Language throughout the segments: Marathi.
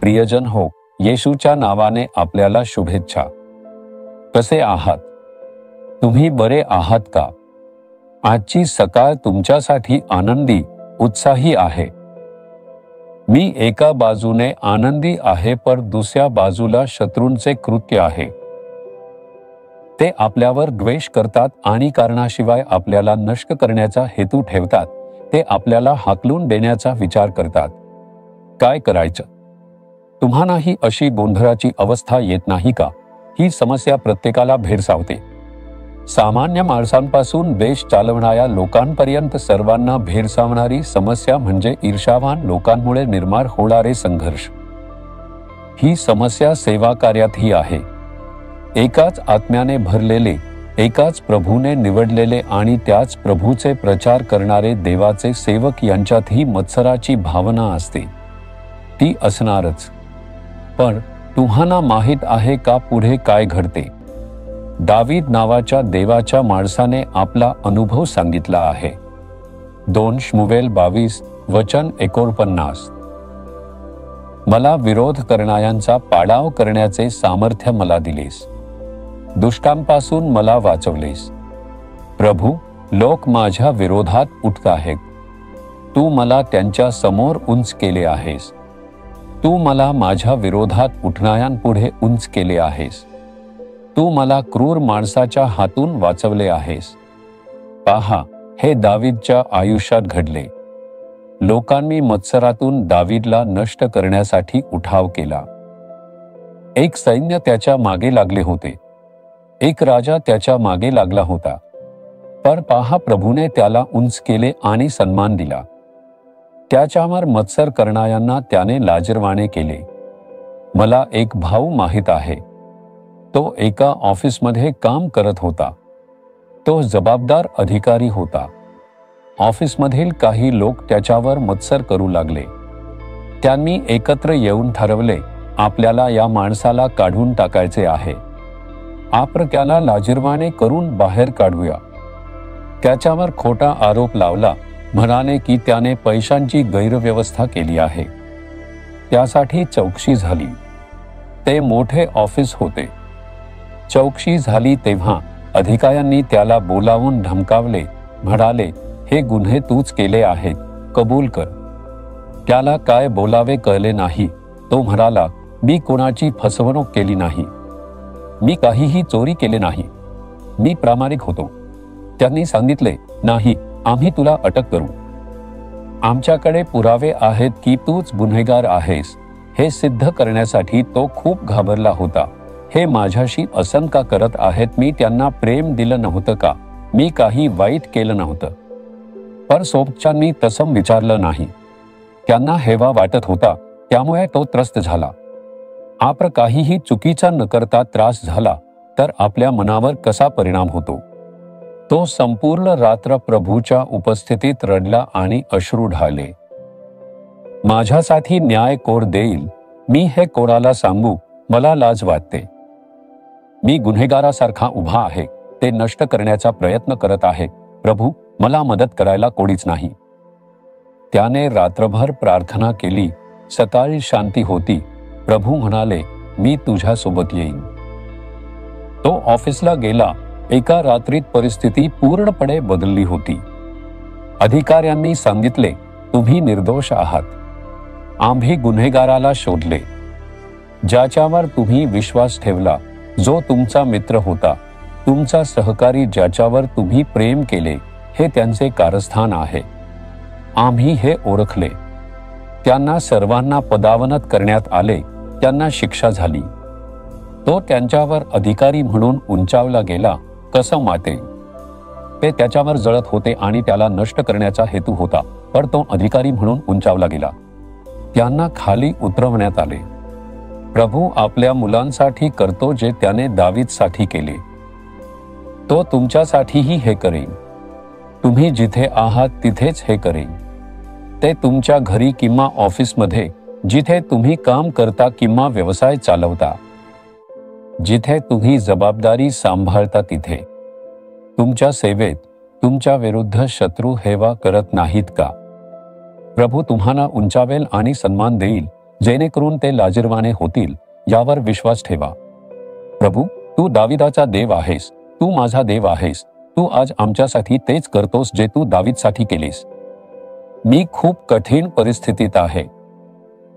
प्रियजन हो, येशूच्या नावाने आपल्याला शुभेच्छा. कसे आहात? तुम्ही बरे आहात का? आजची सकाळ तुमच्यासाठी आनंदी, उत्साही आहे. मी एका बाजूने आनंदी आहे, पण दुसऱ्या बाजूला शत्रूंचे कृत्य आहे. ते आपल्यावर द्वेष करतात आणि कारणाशिवाय आपल्याला नष्ट करण्याचा हेतू ठेवतात. ते आपल्याला हाकलून देण्याचा विचार करतात. काय करायचं? तुम्हालाही अशी गोंधळाची अवस्था येत नाही का? ही समस्या प्रत्येकाला भेडसावते. सामान्य माणसांपासून देश चालवणाऱ्या लोकांपर्यंत सर्वांना भेडसावणारी समस्या म्हणजे ईर्ष्यावान लोकांमुळे निर्माण होणारे संघर्ष. ही समस्या सेवा कार्यातही आहे. एकाच आत्म्याने भरलेले, एकाच प्रभूने निवडलेले आणि त्याच प्रभूचे प्रचार करणारे देवाचे सेवक यांच्यातही मत्सराची भावना असते. ती असणारच. पण तुम्हाला माहीत आहे का पुढे काय घडते? दावीद नावाच्या देवाच्या माणसाने आपला अनुभव सांगितला आहे. 2 शमूएल 22:49. मला विरोध करणाऱ्यांचा पाडाव करण्याचे सामर्थ्य मला दिलेस. दुष्टांपासून मला वाचवलेस. प्रभू, लोक माझ्या विरोधात उठत आहेत. तू मला त्यांच्या समोर उंच केले आहेस. तू मला माझ्या विरोधात उठणाऱ्यांपुढे उंच केले आहेस. तू मला क्रूर माणसाच्या हातून वाचवले आहेस. पहा, हे दावीदच्या आयुष्यात घडले. लोकांनी मत्सरातून दावीदला नष्ट करण्यासाठी उठाव केला. एक सैन्य त्याच्या मागे लागले होते. एक राजा त्याच्या मागे लागला होता. पण पहा, प्रभूने त्याला उंच केले आणि सन्मान दिला. त्याच्यावर मत्सर करणाऱ्यांना त्याने लाजिरवाणे केले. मला एक भाऊ माहीत आहे. तो एका ऑफिसमध्ये काम करत होता. तो जबाबदार अधिकारी होता. ऑफिसमधील काही लोक त्याच्यावर मत्सर करू लागले. त्यांनी एकत्र येऊन ठरवले, आपल्याला या माणसाला काढून टाकायचे आहे. आपण त्याला लाजिरवाणे करून बाहेर काढूया. त्याच्यावर खोटा आरोप लावला. म्हणाले की त्याने पैशांची गैरव्यवस्था केली आहे. त्यासाठी चौकशी झाली. ते मोठे ऑफिस होते. चौकशी झाली तेव्हा अधिकाऱ्यांनी त्याला बोलावून धमकावले. म्हणाले, हे गुन्हे तूच केले आहेत, कबूल कर. त्याला काय बोलावे कळले नाही. तो म्हणाला, मी कोणाची फसवणूक केली नाही. मी काहीही चोरी केले नाही. मी प्रामाणिक होतो. त्यांनी सांगितले, नाही, आम्ही तुला अटक करू. आमच्याकडे पुरावे आहेत की तूच गुन्हेगार आहेस. हे सिद्ध करण्यासाठी तो खूप घाबरला होता. हे माझ्याशी असं का करत आहेत? मी त्यांना प्रेम दिलं नव्हतं का? मी काही वाईट केलं नव्हतं. पण सोबच्यांनी तसं विचारलं नाही. त्यांना हेवा वाटत होता, त्यामुळे तो त्रस्त झाला. आपण काहीही चुकीचा न करता त्रास झाला तर आपल्या मनावर कसा परिणाम होतो? तो संपूर्ण रात्र प्रभूच्या उपस्थितीत रडला आणि अश्रू ढाळले. माझ्यासाठी न्याय कोण देईल? मी हे कोणाला सांगू? मला लाज वाटते. मी गुन्हेगारासारखा उभा आहे. ते नष्ट करण्याचा प्रयत्न करत आहे. प्रभू, मला मदत करायला कोणीच नाही. त्याने रात्रभर प्रार्थना केली. सकाळी शांती होती. प्रभू म्हणाले, मी तुझ्यासोबत येईन. तो ऑफिसला गेला. एका रात्रीत परिस्थिती पूर्णपणे बदलली होती. अधिकाऱ्यांनी सांगितले, तुम्ही निर्दोष आहात. आम्ही गुन्हेगाराला शोधले. ज्याच्यावर तुम्ही विश्वास ठेवला, जो तुमचा मित्र होता, तुमचा सहकारी, ज्याच्यावर तुम्ही प्रेम केले, हे त्यांचे कारस्थान आहे. आम्ही हे ओळखले. त्यांना सर्वांना पदावनत करण्यात आले. त्यांना शिक्षा झाली. तो त्यांच्यावर अधिकारी म्हणून उंचावला गेला. कसं वाटेल? ते त्याच्यावर जळत होते आणि त्याला नष्ट करण्याचा हेतू होता, पण तो अधिकारी म्हणून उंचावला गेला. त्यांना खाली उतरवण्यात आले. प्रभू आपल्या मुलांसाठी करतो जे त्याने दावीदसाठी केले. तो तुमच्यासाठीही हे करेन. तुम्ही जिथे आहात तिथेच हे करेन. ते तुमच्या घरी किंवा ऑफिसमध्ये, जिथे तुम्ही काम करता किंवा व्यवसाय चालवता, जिथे तुम्ही जबाबदारी सांभाळता तिथे. तुमच्या सेवेत तुमच्या विरुद्ध शत्रू हेवा करत नाहीत का? प्रभू तुम्हाला उंचावेल आणि सन्मान देईल, जेणेकरून ते लाजिरवाणे होतील यावर विश्वास ठेवा. प्रभू, तू दाविदाचा देव आहेस, तू माझा देव आहेस. तू आज आमच्यासाठी तेच करतोस जे तू दावीदसाठी केलेस. मी खूप कठीण परिस्थितीत आहे.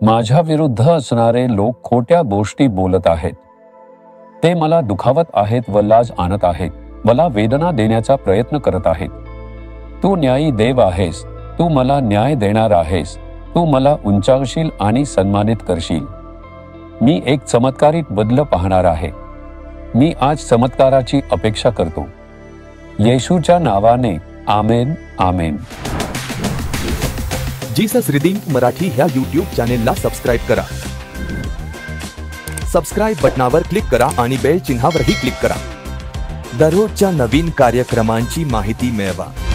माझ्या विरुद्ध असणारे लोक खोट्या गोष्टी बोलत आहेत. ते मला दुखावत आहेत व लाज आणत आहेत, मला वेदना देण्याचा प्रयत्न करत आहेत. तू न्यायी देव आहेस, तू मला न्याय देणार आहेस. तू मला उंचावशील आणि सन्मानित करशील. मी एक चमत्कारिक बदल पाहणार आहे. मी आज चमत्काराची अपेक्षा करतो. येशूच्या नावाने आमेन, आमेन. जीसस रिडीम्ड मराठी ह्या यूट्यूब चॅनेलला सबस्क्राईब करा. सबस्क्राईब बटनावर क्लिक करा आणि बेल चिन्हावरही क्लिक करा. दररोजच्या नवीन कार्यक्रमांची माहिती मिळवा.